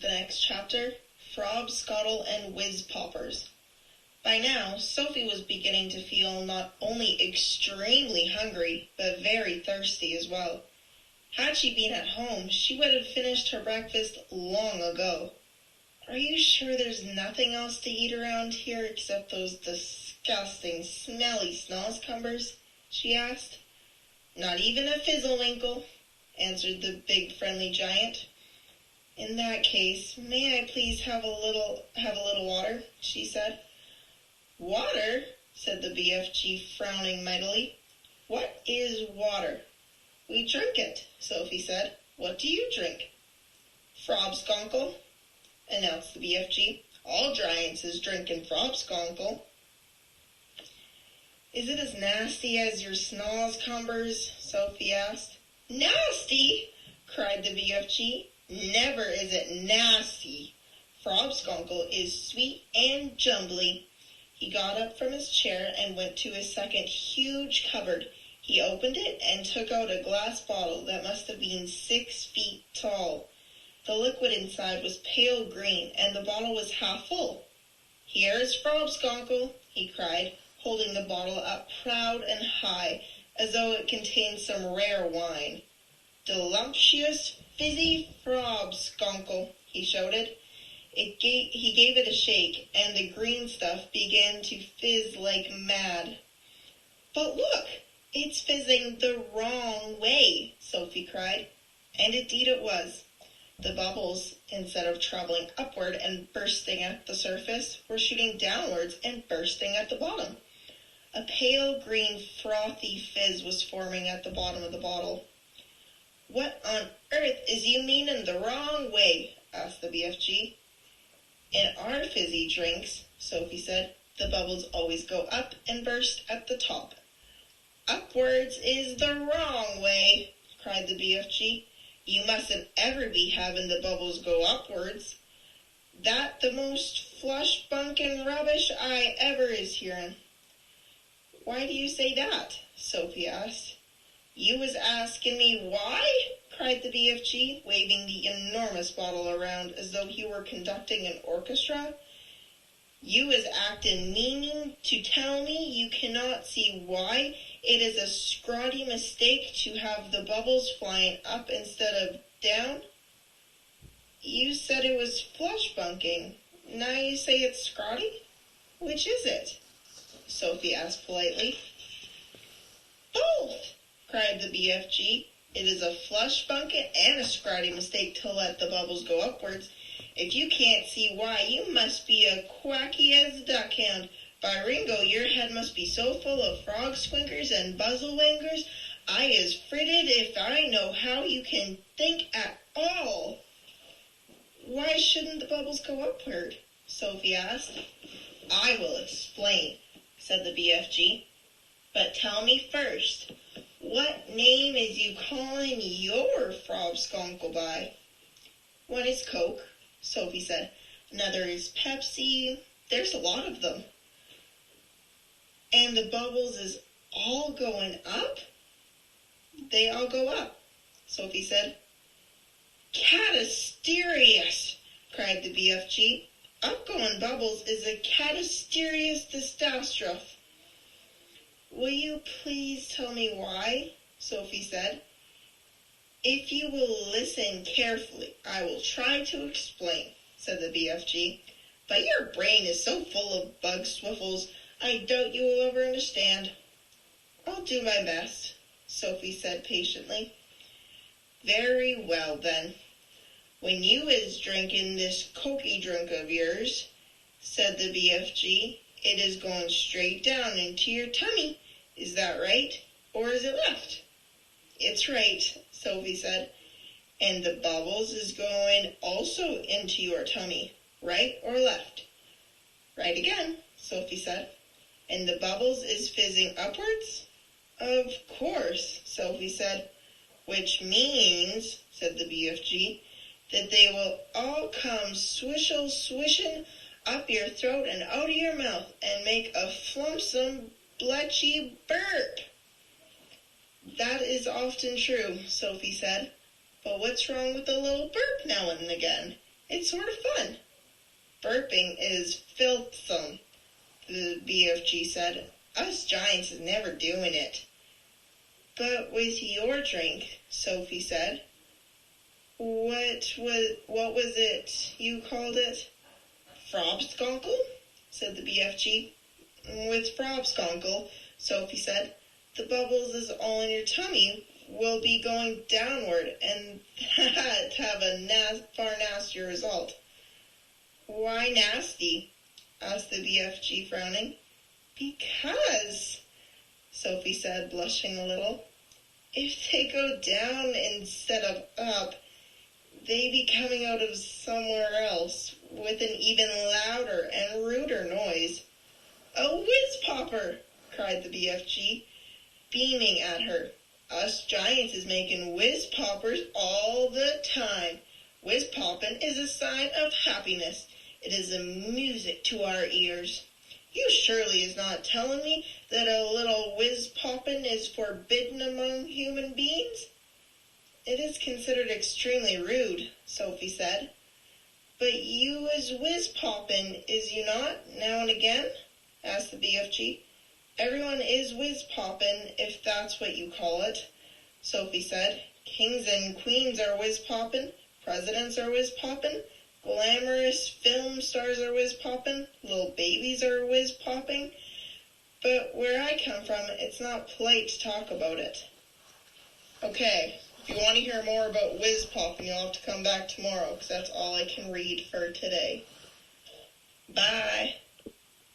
the next chapter, Frobscottle and Whiz Poppers. By now, Sophie was beginning to feel not only extremely hungry, but very thirsty as well. Had she been at home, she would have finished her breakfast long ago. "Are you sure there's nothing else to eat around here except those disgusting, smelly snozzcumbers?" she asked. "Not even a fizzlewinkle," answered the big friendly giant. "In that case, may I please have a little water?" she said. "Water?" said the BFG, frowning mightily. "What is water?" "We drink it," Sophie said. "What do you drink?" "Frobsconkle," announced the BFG. "All giants is drinking Frobsconkle." "Is it as nasty as your snozzcumbers?" Sophie asked. "Nasty?" cried the BFG. "Never is it nasty. Frobsconkle is sweet and jumbly." He got up from his chair and went to his second huge cupboard. He opened it and took out a glass bottle that must have been 6 feet tall. The liquid inside was pale green, and the bottle was half full. "Here is Frobsconkle," he cried, holding the bottle up proud and high, as though it contained some rare wine. "Delumptious, fizzy Frobsconkle," he shouted. He gave it a shake, and the green stuff began to fizz like mad. "But look, it's fizzing the wrong way," Sophie cried. And indeed it was. The bubbles, instead of traveling upward and bursting at the surface, were shooting downwards and bursting at the bottom. A pale green frothy fizz was forming at the bottom of the bottle. "What on earth is you meanin' the wrong way?" asked the BFG. "In our fizzy drinks," Sophie said, "the bubbles always go up and burst at the top." "Upwards is the wrong way," cried the BFG. "You mustn't ever be having the bubbles go upwards. That the most flush-bunkin' rubbish I ever is hearin'." "Why do you say that?" Sophie asked. "You was asking me why?" cried the BFG, waving the enormous bottle around as though he were conducting an orchestra. "You was acting meaning to tell me you cannot see why it is a scrawdy mistake to have the bubbles flying up instead of down? You said it was flush-bunking. Now you say it's scrawdy? Which is it?" Sophie asked politely. "Both!" cried the BFG. "It is a flush-bunking and a scrawdy mistake to let the bubbles go upwards. If you can't see why, you must be a quacky as a duckhound. By Ringo, your head must be so full of frog-squinkers and buzzle-wangers, I is fritted if I know how you can think at all." "Why shouldn't the bubbles go upward?" Sophie asked. "I will explain," said the BFG. "But tell me first, what name is you calling your Frobsconkle by?" "One is Coke," Sophie said. "Another is Pepsi. There's a lot of them." "And the bubbles is all going up?" "They all go up," Sophie said. "Catasterious!" cried the BFG. "Upgoing bubbles is a catasterious catastrophe." "Will you please tell me why?" Sophie said. "If you will listen carefully, I will try to explain," said the BFG. "But your brain is so full of bug swiffles, I doubt you will ever understand." "I'll do my best," Sophie said patiently. "Very well, then. When you is drinking this cokey drink of yours," said the BFG, "it is going straight down into your tummy. Is that right, or is it left?" "It's right," Sophie said. "And the bubbles is going also into your tummy, right or left?" "Right again," Sophie said. "And the bubbles is fizzing upwards?" "Of course," Sophie said. "Which means," said the BFG, "that they will all come swishing up your throat and out of your mouth and make a flumpsome, bletchy burp." "That is often true," Sophie said. "But what's wrong with a little burp now and again? It's sort of fun. Burping is filthsome, the BFG said. Us giants is never doing it. But with your drink, Sophie said. What was it you called it? Frobskunkle, said the BFG. With Frobskunkle, Sophie said, the bubbles is all in your tummy will be going downward, and that have a far nastier result. Why nasty? Asked the BFG, frowning. Because, Sophie said, blushing a little, if they go down instead of up, they be coming out of somewhere else with an even louder and ruder noise. A whiz-popper, cried the BFG, beaming at her. Us giants is making whiz-poppers all the time. Whiz-poppin' is a sign of happiness. It is a music to our ears. You surely is not telling me that a little whiz-poppin' is forbidden among human beings? It is considered extremely rude, Sophie said. But you is whiz-poppin', is you not, now and again? Asked the BFG. Everyone is whiz-poppin', if that's what you call it, Sophie said. Kings and queens are whiz-poppin', presidents are whiz-poppin', glamorous film stars are whiz-poppin', little babies are whiz-popping. But where I come from, it's not polite to talk about it. Okay, if you want to hear more about whiz-popping, you'll have to come back tomorrow, because that's all I can read for today. Bye.